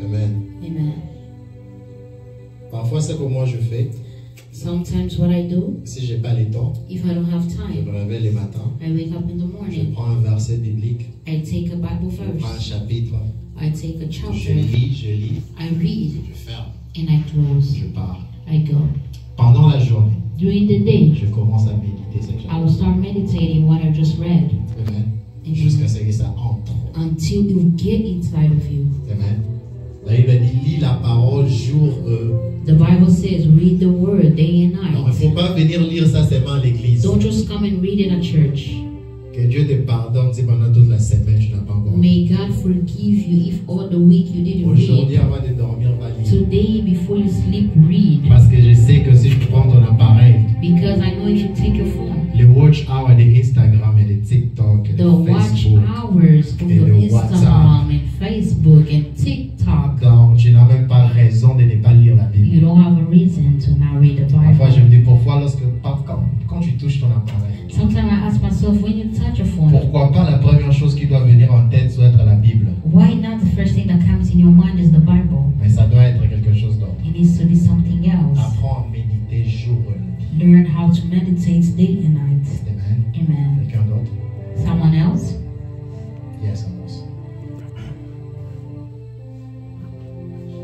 Amen. Amen. Parfois, c'est que moi je fais. Sometimes what I do, Si j'ai pas le temps, if I don't have je time, me réveille le matin. I wake up in the Je morning, prends un verset biblique. I take a Bible Je prends un verse, chapitre. I take a Je chapter, lis. I read, Je ferme. and I close. Je pars. I go. Pendant la journée, During the day, je commence à méditer ce que j'ai. I will start meditating what I just read Amen. Jusqu'à ce que ça entre. until it will get inside of you. Amen. La Bible dit, lis la parole jour. The Bible says, read the word day and Non, il ne night. faut pas venir lire ça seulement à l'église. Don't just come and read it at church. Que Dieu te pardonne si pendant toute la semaine tu n'as pas encore. May God forgive you if all the week you didn't Aujourd'hui, read. avant de dormir, va lire. Today, before you sleep, read. Parce que je sais que si tu prends ton appareil, Because I know if you take your phone, les watch hours de Instagram et de TikTok, et the de watch Facebook, hours of et your de WhatsApp. Instagram and Facebook and TikTok, donc tu n'as même pas raison de ne pas lire la you Bible. don't have a reason to not read the Parfois, je Bible. me dis pourquoi quand tu touches ton appareil, Sometimes I ask myself, when you touch your phone, pourquoi pas la première chose qui doit venir en tête soit être la Bible, why not the first thing that comes in your mind is the Bible? mais ça doit être quelque chose d'autre. It needs to be something else. Apprends à méditer jour et nuit. Learn how to meditate day and night. Amen. Amen. Quelqu'un d'autre? Someone else? Yes, Amos.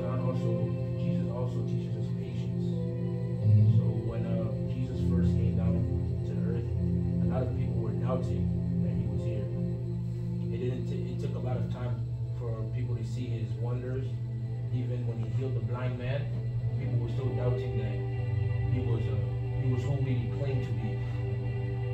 Jesus also teaches us patience. Mhm. So when Jesus first came down to the earth, a lot of people were doubting that he was here. It took a lot of time for people to see his wonders. Even when he healed the blind man, people were still doubting that he was who he claimed to be.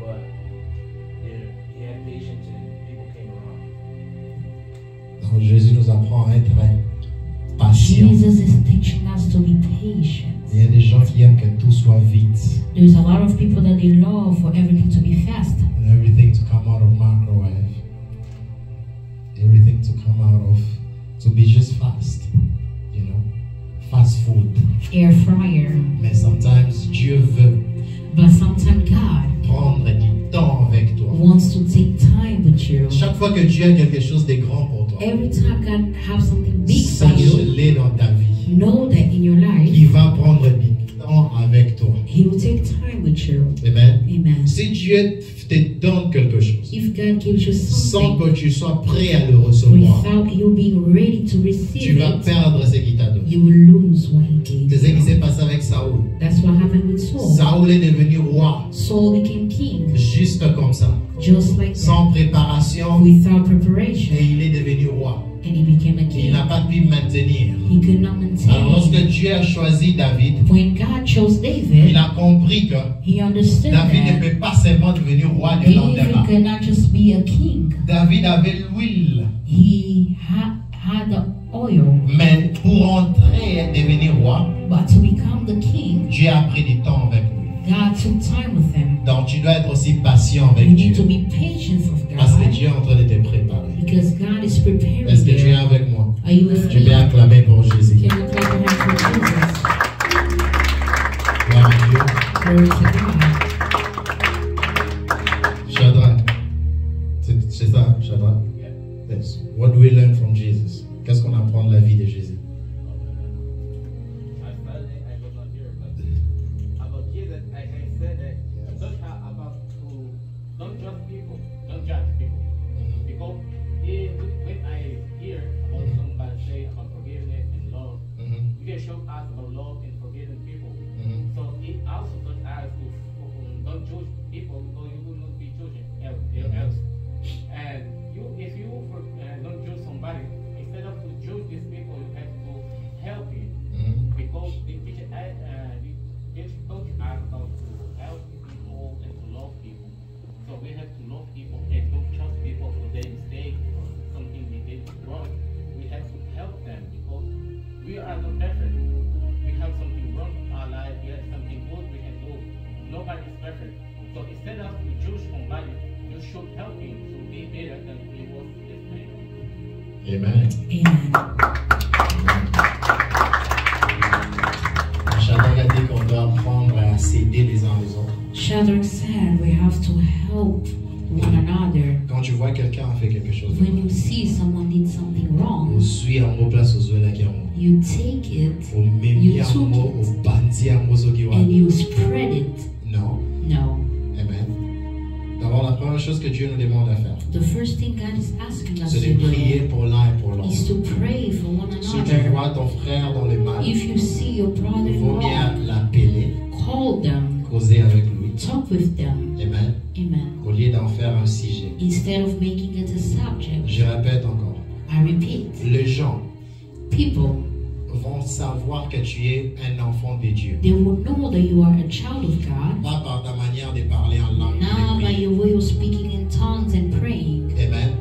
But he had patience and people came around. Donc Jésus nous apprend à être patient. Jesus is teaching us to be patient. Il y a des gens qui aiment que tout soit vite. There's a lot of people that they love for everything to be fast. And everything to come out of microwave. Everything to come out of, to be just fast. You know, fast food. Air fryer. Mais sometimes Dieu veut But sometimes God prendre du temps avec toi. wants to take time with you. Chaque fois que Dieu a quelque chose de grand pour toi, Every time God have something big for you, sache-le dans ta vie, know that in your life, qu'il va prendre du temps avec toi. He will take time with you. Amen. Amen. Si Dieu te donne quelque chose, If God gives you sans something que tu sois prêt à le recevoir, without you being ready to tu receive vas it, perdre ce qu'il t'a donné. you will lose what He gave C'est ce qui you. s'est passé avec Saoul. That's what happened with Saul. Saoul est devenu roi, Saul became king juste comme ça, just like that, sans préparation, without preparation, et il est devenu roi. and he became a Il king. n'a pas pu maintenir. He could not Alors lorsque maintain. Dieu a choisi David, When God chose il David, a compris que he understood David ne that peut pas seulement devenir roi du David lendemain. could not just be a king. David avait l'huile, He had the oil, mais pour entrer et devenir roi, but to become the king, Dieu a pris du temps avec lui. God took time with him. Donc tu dois être aussi patient You avec need to Dieu, be patient with parce que God Dieu est en train de te préparer. because God is preparing Est-ce que tu es you. avec moi? Are you with Tu me? peux acclamer pour Jésus. Can you clap your hands for Jesus? Gloire à Dieu. Glory to God. Shadrach. C'est ça, Shadrach? Yes. What do we learn from Jesus? Qu'est-ce qu'on apprend de la vie de Jésus? I was not here, but about Jesus, I can say that just about to don't judge people, because when I hear about somebody say about forgiveness and love, we can show us about love and forgiving people. So it also taught us to don't judge people because you will not be judging else. And if you don't judge somebody, instead of to judge these people, you have to help him. Because the teacher taught us about to help people and to love people. So we have to love people and don't judge people for their mistake or something they did wrong. We have to help them because we are not perfect. We have something wrong in our life, we have something good we can do. Nobody is perfect. So instead of to judge somebody, you should help him to be better than he was yesterday. Amen. Amen. Shadrach a dit qu'on doit apprendre à s'aider les uns les autres. Shadrach said we have to help one another. Quand tu vois quelqu'un a fait quelque chose, When you see someone did something wrong, suis à mon place aux là qui ont you take it au même mot au bandi à mozo qui and you spread it. non. No. Amen. D'abord, la première chose que Dieu nous demande à faire, The first thing God is asking us c'est to de prier do pour l'un et pour l'autre. is to pray for one Si tu another. vois ton frère dans le mal, If you see your il vaut brother-in-law, mieux l'appeler, call them, causer avec lui. talk with them. Amen. Amen. Au lieu d'en faire un sujet. Instead of making it a subject. Je répète encore. I repeat, Les gens people, vont savoir que tu es un enfant de Dieu. they will know that you are a child of God, Pas par ta manière de parler en langue. not de by prier. your way of speaking in tongues and praying. Amen.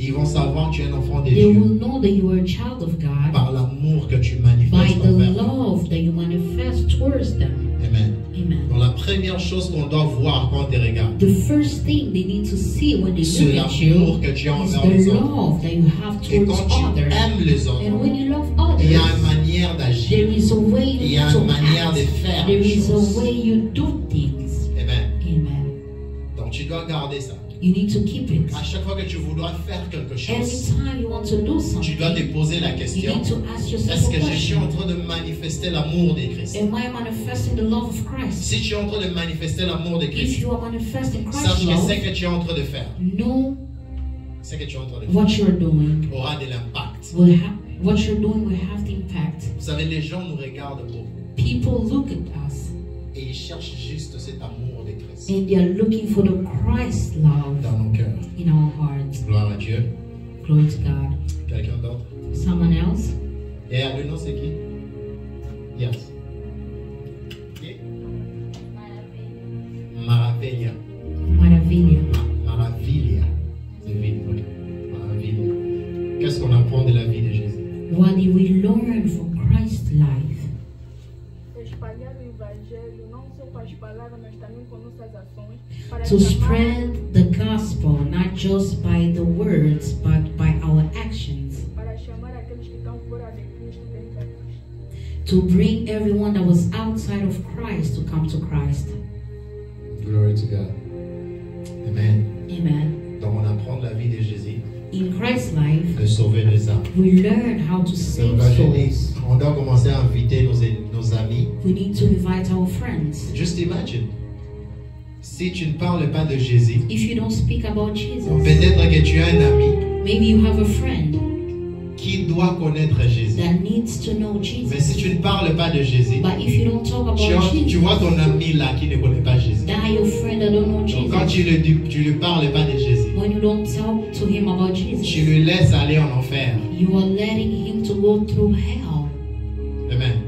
Ils vont savoir que tu es un enfant de They Dieu will know that you are a child of God par l'amour que tu by manifestes the envers eux. love that you manifest towards them. Amen. Amen. Donc la première chose qu'on doit voir quand on te regarde, The first thing they need to see when they c'est look at you l'amour que tu as is envers les the autres. love that you have Et towards quand tu others. aimes les And autres, when you love il y a une others, manière d'agir. there is a way Il y a to une manière de act. faire There les is choses. a way you do things. Amen. Amen. Donc tu dois garder ça. You need to keep it. À chaque fois que tu voudras faire quelque chose, Anytime you want to do tu dois te something, poser la you question, need to ask yourself est-ce a que je suis en question. train de manifester l'amour de Christ? Am I manifesting the love of Christ? Si tu es en train de manifester l'amour de If Christ, you are manifesting Christ's sache que ce love, que tu es en train de faire, know ce que tu es en train de what faire, you're doing. aura de l'impact. What you're doing will have the impact. Vous savez, les gens nous regardent beaucoup People look at us et ils cherchent juste cet amour de Christ and they are looking for the Christ love dans nos cœurs. in our hearts. Gloire à Dieu. Glory to God. Quelqu'un d'autre? Someone else? Et le nom c'est qui? Yes. Qui? Maravilha. Maravilha. Maravilha. C'est vite, ok. Maravilha. Qu'est-ce qu'on apprend de la vie de Jésus? What did we learn from Christ's life? Espalhar o evangelho não só com as palavras, mas também com nossas ações, para To chamar spread the gospel, not just by the words, but by our actions. aqueles que estão fora de Cristo dentro de Cristo. To bring everyone that was outside of Christ to come to Christ. Glory to God. Amen. Amen. Donc on apprend de la vie de Jésus In Christ's life, de sauver les âmes. we learn how to Donc, save quand je dis, souls. on doit commencer à inviter nos amis. We need to invite our friends. Just imagine. Si tu ne parles pas de Jésus, If you don't speak about Jesus, peut-être que tu as un ami maybe you have a friend qui doit connaître Jésus. that needs to know Mais si Jesus. tu ne parles pas de Jésus, But if you don't talk about tu vois Jesus, ton ami là qui ne connaît pas Jésus. that your friend that don't know Donc quand tu Jesus, ne parles pas de Jésus, when you don't talk to him about tu Jesus, le laisses aller en enfer. you are letting him to go through hell. Amen.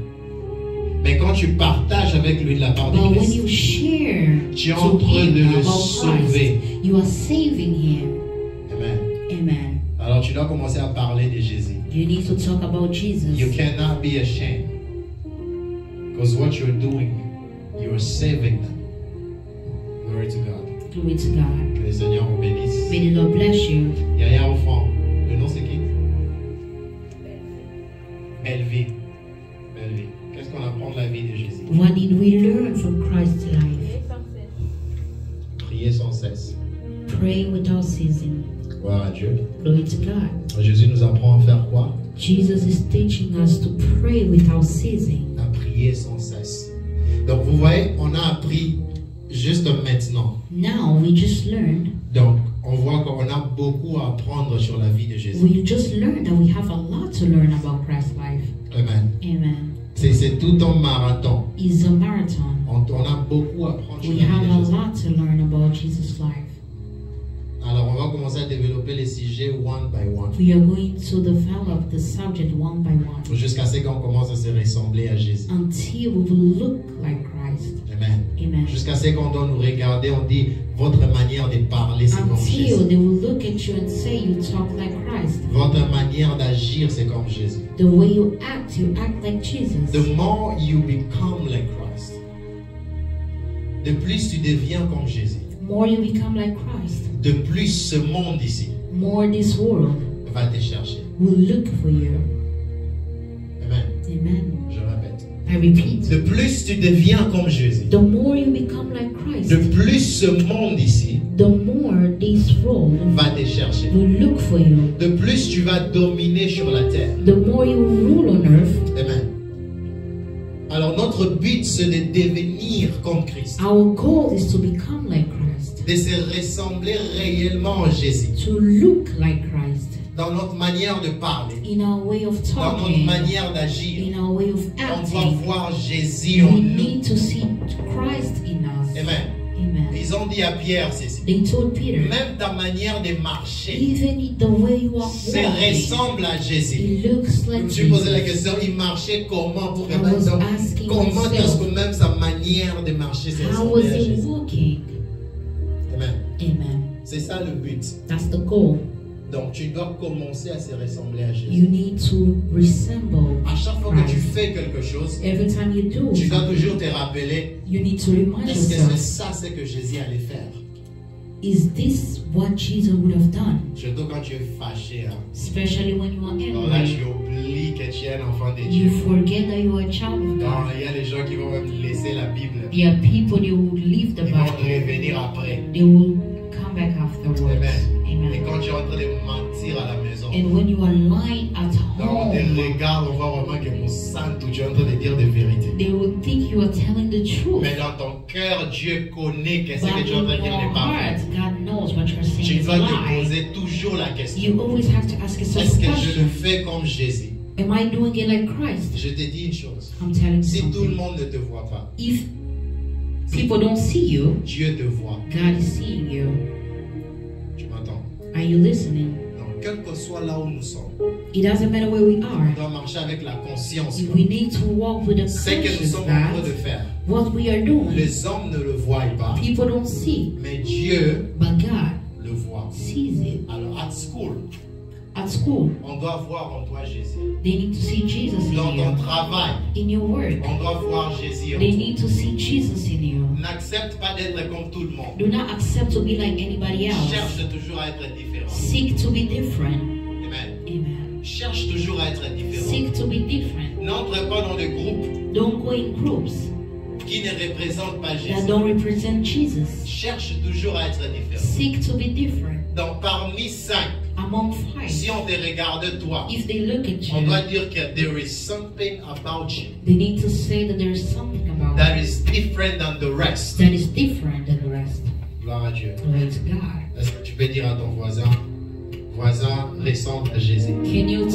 Mais quand tu partages avec lui de la part de But when Christ, you share tu es to en train de him le about sauver. Christ, you are saving him. Amen. Amen. Alors tu dois commencer à parler de Jésus. You need to talk about You Jesus. cannot be ashamed. Because what you're doing, you're saving them. Glory to God. Glory to God. Que le Seigneur vous bénisse. May the Lord bless you. Yaya au fond. Le nom c'est qui? Belleville. Belleville. Qu'est-ce qu'on apprend de la vie de Jésus? What did we learn from Christ's life? Esse é o senso. Prier sans cesse. Pray without ceasing. Gloire à Dieu. Glory to God. Jésus nous apprend à faire quoi? Jesus is teaching us to pray without ceasing. À prier sans cesse. Donc vous voyez, on a appris juste maintenant. Now we just learned, Donc on voit qu'on a beaucoup à apprendre sur la vie de Jésus. we just learned that we have a lot to learn about Christ's life. Amen. Amen. C'est tout un marathon. It's a marathon. On a beaucoup à apprendre sur We la vie have de a Jésus. lot to learn about Jesus' life. Alors on va commencer à développer les sujets one by one. We are going to develop the subject one by one Jusqu'à ce qu'on commence à se ressembler à Jésus. until we will look like Christ. Amen. Amen. Jusqu'à ce qu'on doit nous regarder, on dit votre manière de parler c'est comme Until Jésus. they will look at you and say you talk like Christ. Votre manière d'agir c'est comme Jésus. The way you act like Jesus. The more you become like Christ, de plus tu deviens comme Jésus. More you become like Christ, De plus ce monde ici more this world va te chercher. will look for you. Amen. Amen. Je répète. I repeat. De plus tu deviens comme Jésus. The more you become like Christ, De plus ce monde ici the more this world va te chercher. will look for you. De plus, tu vas dominer sur la terre. The more you rule on earth, Amen. Alors notre but, c'est de devenir comme Christ. our goal is to become like Christ, De se ressembler réellement à Jésus. to look like Christ Dans notre manière de parler, in our way of dans notre talking, manière d'agir. in our way of On doit acting. voir Jésus en We nous. need to see Christ in us. Amen. Amen. Ils ont dit à Pierre ceci. They told Peter, Même ta manière de marcher even the way you are se walking, ressemble à Jésus. it looks Je like me suis posé la Jesus. question, il marchait comment pour que I was donc, asking comment est-ce myself, que même sa manière de marcher se how was ressemblait à he Jésus? walking? Amen. Amen. C'est ça le but. That's the goal. Donc tu dois commencer à se ressembler à Jésus. You need to resemble À chaque fois que tu Christ. fais quelque chose, Every time you do tu dois something, toujours te rappeler, you need to remind est-ce que c'est yourself, ça ce que Jésus allait faire? is this what Jesus would have done? Surtout quand tu es fâché. Hein. Especially when you are Alors là, angry. tu oublies que tu es un enfant de You Dieu. forget that you are a child of Non, God. il y a des gens qui vont même laisser la Bible. There are people they will leave the Ils vont Bible. revenir après. They will come back afterwards. Amen. Et Amen. quand tu es en train de mentir à la maison, And when you are lying at quand on te home, regarde, on voit vraiment que mon sang, tu es en train de dire des vérités. they will think you are telling the truth. Mais dans ton cœur, Dieu connaît que ce But que tu es en in train de dire your n'est pas heart, vrai. God knows what you're saying Tu is dois te lie. poser toujours la question. You always have to ask yourself Est-ce a que je le question. fais comme Jésus? Am I doing it like Christ? Je te dis une chose. I'm telling you Si tout le something. monde ne te voit pas, If people don't see you, Dieu te voit. God is seeing you. Tu m'entends? Are you listening? Donc, quel que soit là où nous sommes, It doesn't matter where we on are. doit marcher avec la conscience. We need to walk with the Ce que nous conscience sommes en train that de faire, what we are doing, les hommes ne le voient pas, people don't see, mais Dieu but God le voit. sees it. Alors, at school, At school, on doit voir en toi Jésus. they need to see Jesus in Dans ton you. travail, In your work, on doit voir Jésus en they toi. need to see Jesus in you. N'accepte pas d'être comme tout le monde. Do not accept to be like anybody else. Cherche toujours à être différent. Seek to be different. Amen. Amen. Cherche toujours à être différent. Seek to be different. N'entre pas dans des groupes Don't go in groups qui ne représentent pas that Jésus. don't represent Jesus. Cherche toujours à être différent. Seek to be different. Donc parmi 5, Among five, si on te regarde toi, if they look at on you, doit dire que there is something about you they need to say that there is something about that it is different than the rest. that is different than the rest. Gloire à Dieu. Glory to God. Est-ce que tu peux dire à ton voisin, voisin ressemble à Jésus? Can you